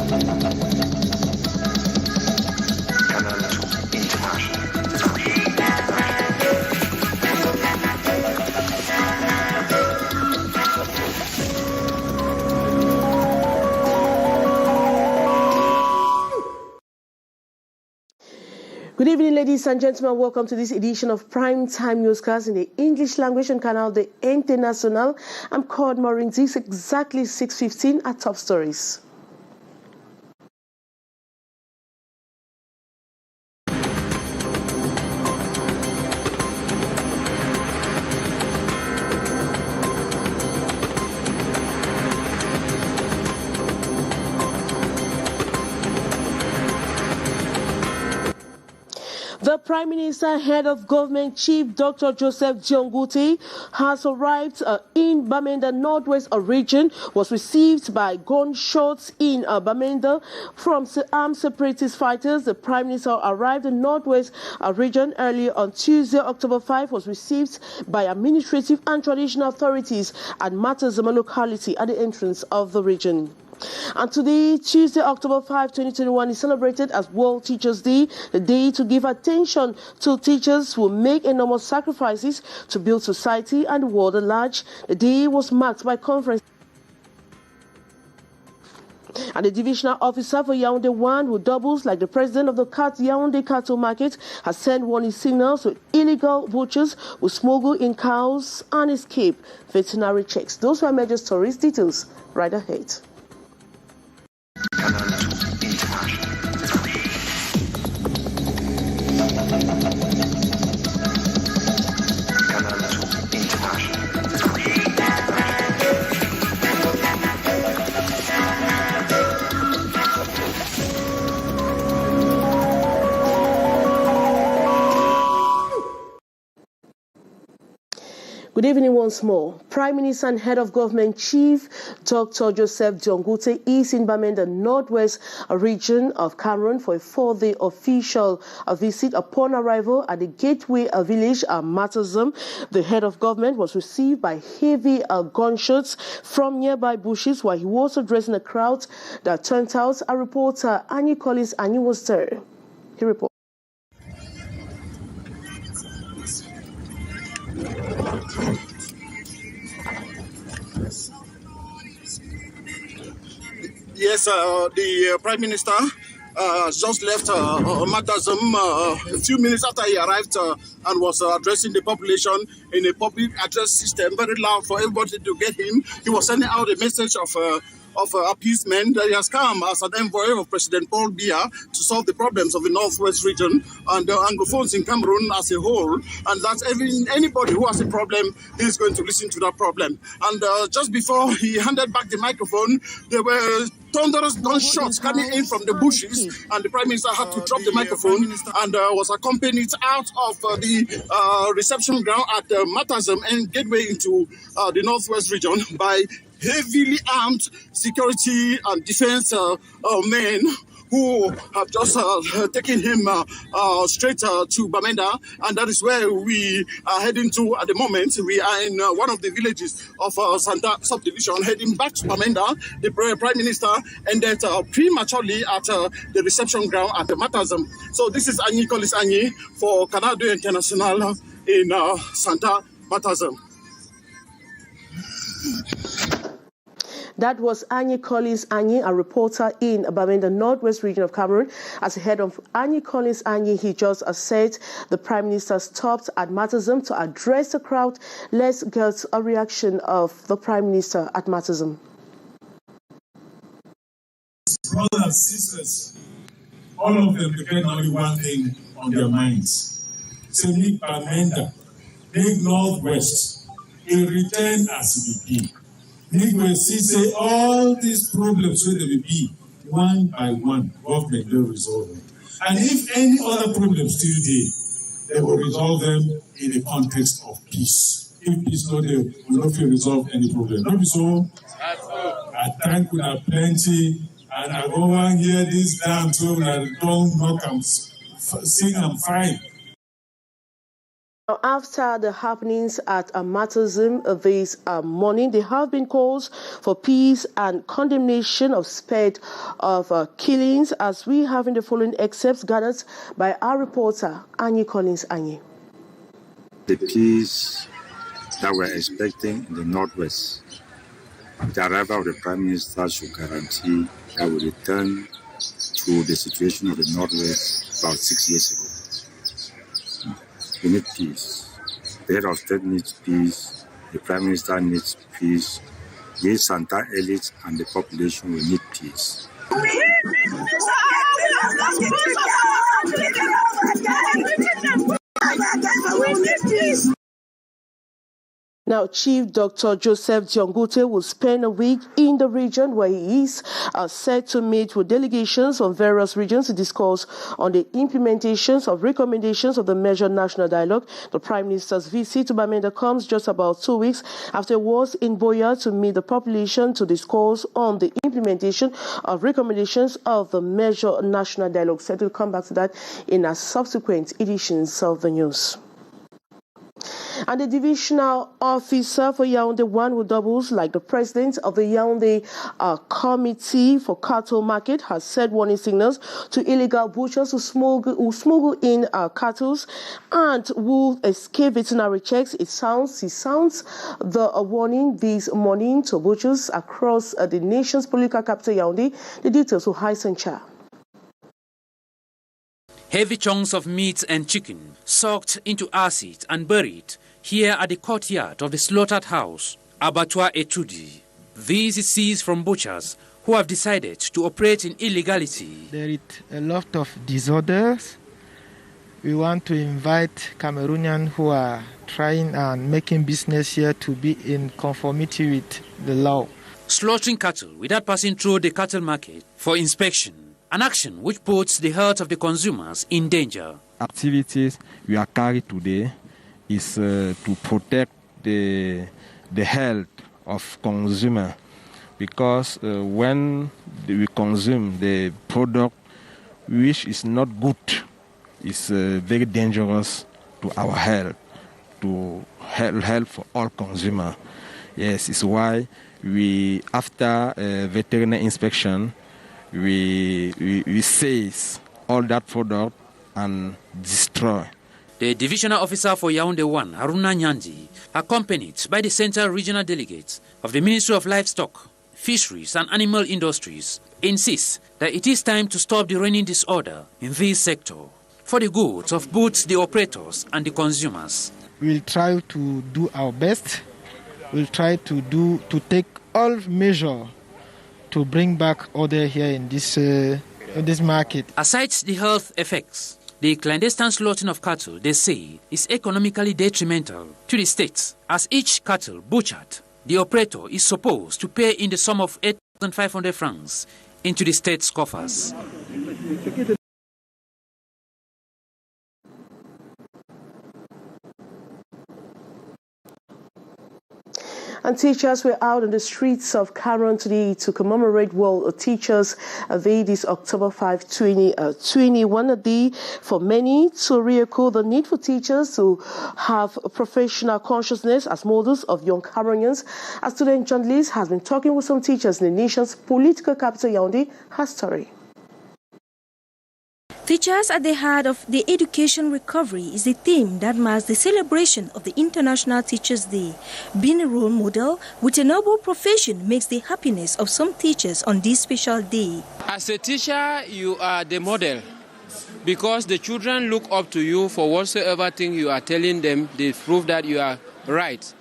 Good evening, ladies and gentlemen. Welcome to this edition of Prime Time Newscast in the English language on Canal de International. I'm called Maureen. It's exactly 6:15 at Top Stories. The Prime Minister, Head of Government, Chief Dr. Joseph Dionguti, has arrived in Bamenda Northwest region, was received by gunshots in Bamenda from armed separatist fighters. The Prime Minister arrived in Northwest region early on Tuesday, October 5, was received by administrative and traditional authorities at Matazama locality at the entrance of the region. And today, Tuesday, October 5, 2021, is celebrated as World Teachers Day, the day to give attention to teachers who make enormous sacrifices to build society and the world at large. The day was marked by conference. And the divisional officer for Yaoundé 1, who doubles like the president of the Yaoundé cattle market, has sent warning signals to illegal butchers who smuggle in cows and escape veterinary checks. Those were major stories. Details right ahead. Good evening once more. Prime Minister and Head of Government Chief Dr. Joseph Dionguti is in Bamenda Northwest region of Cameroon for a 4-day official visit. Upon arrival at the gateway village Matazam, the head of government was received by heavy gunshots from nearby bushes while he was addressing a crowd that turned out. A reporter, Annie Collins, was there. He reports. Yes, the Prime Minister just left Matazam a few minutes after he arrived and was addressing the population in a public address system, very loud for everybody to get him. He was sending out a message of appeasement that he has come as an envoy of President Paul Biya to solve the problems of the Northwest region and the Anglophones in Cameroon as a whole, and that anybody who has a problem is going to listen to that problem. And just before he handed back the microphone, there were thunderous gunshots coming in from the bushes, and the Prime Minister had to drop the microphone and was accompanied out of the reception ground at Matazam and gateway into the Northwest region by heavily armed security and defense men who have just taken him straight to Bamenda, and that is where we are heading to at the moment. We are in one of the villages of Santa subdivision, heading back to Bamenda. The Prime Minister ended prematurely at the reception ground at the Matazam. So this is Annie Collins for Canal de International in Santa Matazam. That was Annie Collins, a reporter in Bamenda Northwest region of Cameroon. As head of Annie Collins, he just said the Prime Minister stopped at Matazam to address the crowd. Let's get a reaction of the Prime Minister at Matazam. Brothers and sisters, all of them depend on only one thing on their minds. So make Bamenda, make Northwest, in return as we be. We see all these problems where they will be, one by one, government will resolve them. And if any other problems still there, they will resolve them in the context of peace. If peace not there, we will not resolve any problem. Not be so. I thank you plenty, and I go on here this damn so that don't knock and sing and fight. After the happenings at Amatism this morning, there have been calls for peace and condemnation of spate of killings, as we have in the following excerpts gathered by our reporter, Annie Collins. Annie. The peace that we're expecting in the Northwest, the arrival of the Prime Minister should guarantee that we return to the situation of the Northwest about 6 years ago. We need peace. The head of state needs peace. The Prime Minister needs peace. We, Santa elite and the population, we need peace. Now, Chief Dr. Joseph Diongute will spend a week in the region where he is set to meet with delegations from various regions to discuss on the implementations of recommendations of the measured national dialogue. The Prime Minister's visit to Bamenda comes just about 2 weeks after he was in Boya to meet the population to discuss on the implementation of recommendations of the measured national dialogue. So we'll come back to that in our subsequent editions of the news. And the divisional officer for Yaoundé 1, who doubles like the president of the Yaoundé Committee for Cattle Market, has said warning signals to illegal butchers who smuggle in cattle and who escape veterinary checks. He sounds the warning this morning to butchers across the nation's political capital, Yaoundé. The details with Hyson Cha. Heavy chunks of meat and chicken soaked into acid and buried here at the courtyard of the slaughtered house, Abattoir Etudi. This is seized from butchers who have decided to operate in illegality. There is a lot of disorders. We want to invite Cameroonians who are trying and making business here to be in conformity with the law. Slaughtering cattle without passing through the cattle market for inspection. An action which puts the health of the consumers in danger. Activities we are carried today is to protect the health of consumer, because when we consume the product which is not good, is very dangerous to our health, to health for all consumer. Yes, it's why we, after veterinary inspection, we seize all that product and destroy. The divisional officer for Yaoundé 1, Haruna Nyandi, accompanied by the central regional delegates of the Ministry of Livestock, Fisheries and Animal Industries, insists that it is time to stop the reigning disorder in this sector for the good of both the operators and the consumers. We'll try to do our best. We'll try to take all measures to bring back order here in this market. Aside the health effects, the clandestine slaughtering of cattle, they say, is economically detrimental to the state, as each cattle butchered, the operator is supposed to pay in the sum of 8,500 francs into the state's coffers. And teachers were out on the streets of Cameroon today to commemorate World Teachers Day this October 5, 2021 day. For many, to re-echo the need for teachers to have professional consciousness as models of young Cameroonians. A student journalist has been talking with some teachers in the nation's political capital, Yaoundé. Her story. Teachers at the heart of the education recovery is the theme that marks the celebration of the International Teachers' Day. Being a role model with a noble profession makes the happiness of some teachers on this special day. As a teacher, you are the model, because the children look up to you for whatsoever thing you are telling them. They prove that you are right.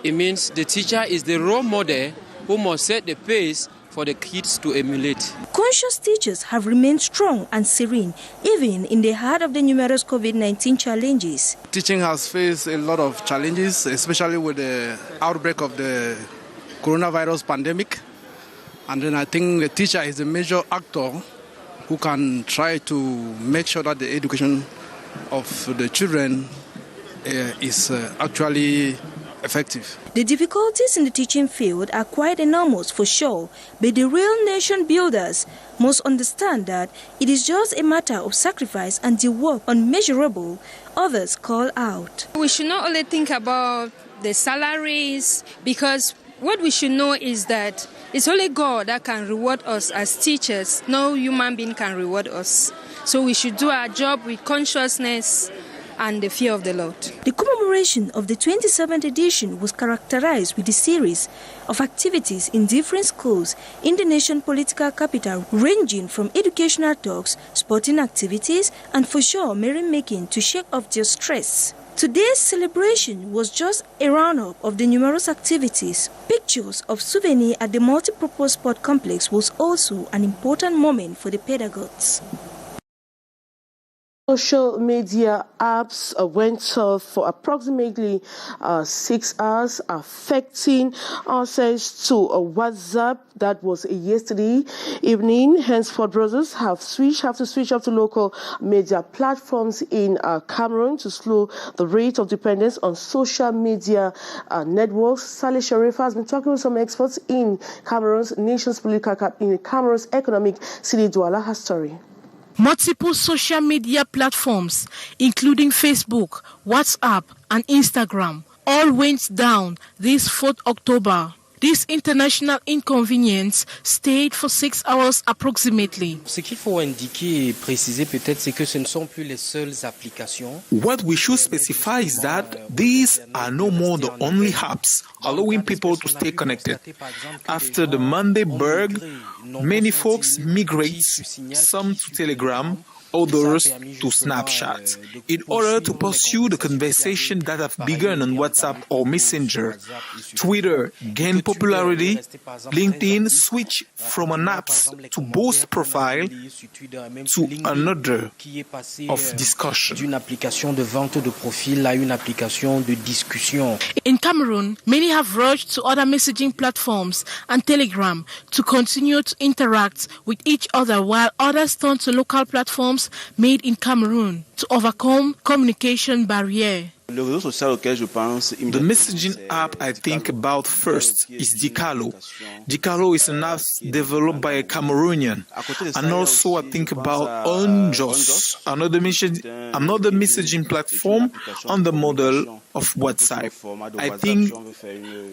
It means the teacher is the role model who must set the pace for the kids to emulate. Conscious teachers have remained strong and serene, even in the heart of the numerous COVID-19 challenges. Teaching has faced a lot of challenges, especially with the outbreak of the coronavirus pandemic. And then I think the teacher is a major actor who can try to make sure that the education of the children is actually effective. The difficulties in the teaching field are quite enormous for sure, but the real nation builders must understand that it is just a matter of sacrifice and the work unmeasurable others call out. We should not only think about the salaries, because what we should know is that it's only God that can reward us as teachers. No human being can reward us. So we should do our job with consciousness and the fear of the Lord. The commemoration of the 27th edition was characterized with a series of activities in different schools in the nation's political capital, ranging from educational talks, sporting activities, and for sure merrymaking to shake off their stress. Today's celebration was just a roundup of the numerous activities. Pictures of souvenirs at the multi-purpose sport complex was also an important moment for the pedagogues. Social media apps went off for approximately 6 hours, affecting access to WhatsApp. That was yesterday evening. Henceforth, brothers have to switch off to local media platforms in Cameroon to slow the rate of dependence on social media networks. Saleh Sharif has been talking with some experts in Cameroon's nation's political in Cameroon's economic city. Douala has story. Multiple social media platforms, including Facebook, WhatsApp, and Instagram, all went down this 4th October. This international inconvenience stayed for 6 hours approximately. Ce qu'il faut indiquer et préciser peut-être, c'est que ce ne sont plus les seules applications. What we should specify is that these are no more the only apps allowing people to stay connected. After the Monday bug, many folks migrate, some to Telegram, others to Snapchat, in order to pursue the conversation that have begun on WhatsApp or Messenger. Twitter gained popularity. LinkedIn switched from an app to boost profile to another of discussion. D'une application de vente de profil à une application de discussion. In Cameroon, many have rushed to other messaging platforms and Telegram to continue to interact with each other, while others turn to local platforms made in Cameroon to overcome communication barrier. The messaging app I think about first is Dicalo. Dicalo is an app developed by a Cameroonian. And also I think about Onjos, another messaging platform on the model of WhatsApp. I think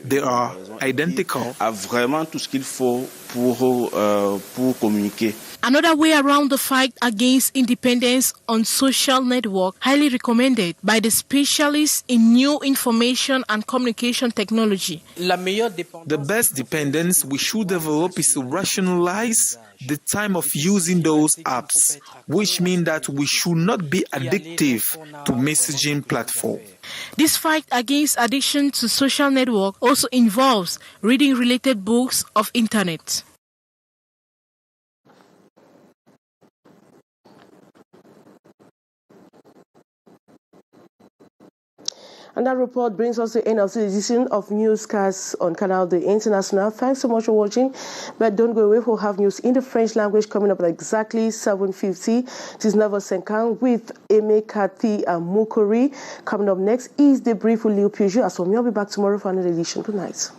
they are identical. Another way around the fight against independence on social network, highly recommended by the specialists in new information and communication technology. The best dependence we should develop is to rationalize the time of using those apps, which means that we should not be addictive to messaging platform. This fight against addiction to social network also involves reading related books of internet. And that report brings us to the end of the edition of Newscasts on Canal the International. Thanks so much for watching. But don't go away, we'll have news in the French language coming up at exactly 7:50. This is Nava Senkan with Eme Kati Mukori. Coming up next is the brief with Liu Peugeot. As for me, I'll be back tomorrow for another edition. Good night.